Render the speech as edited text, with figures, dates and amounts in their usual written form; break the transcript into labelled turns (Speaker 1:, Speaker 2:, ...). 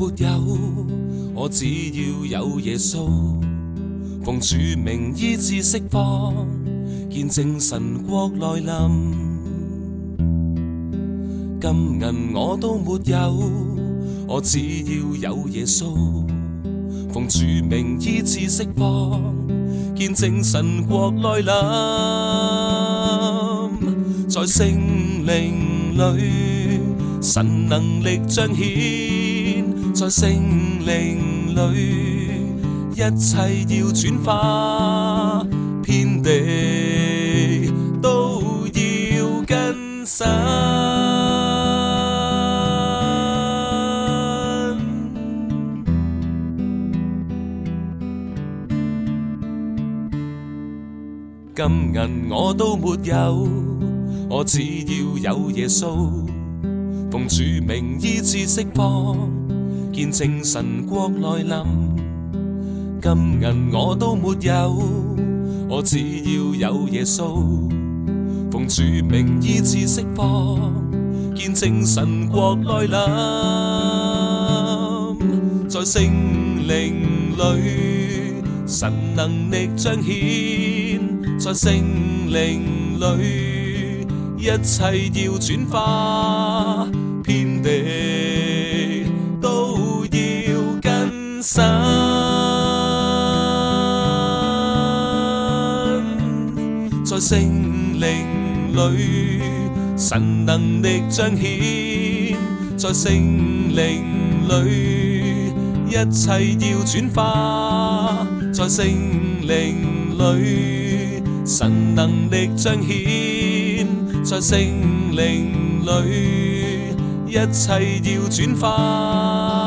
Speaker 1: 沒有，我只要有耶穌，奉主名醫治釋放，見證神國來臨。金銀我都沒有，我只要有耶穌，奉主名醫治釋放，見證神國來臨。在聖靈裏，神能力彰顯，在聖靈裏，一切要轉化，遍地都要更新。金銀我都沒有，我只要有耶穌，奉主名醫治釋放，見證神國來臨。金銀我都沒有，我只要有耶穌，奉主名醫治釋放，見證神國來臨。在聖靈裏，神能力彰顯，在聖靈裏，一切要轉化，遍地都要更新。在聖靈裏，神能力彰顯，在聖靈裏，一切要轉化。在聖靈裏，神能力彰顯，在聖靈裏，一切要轉化。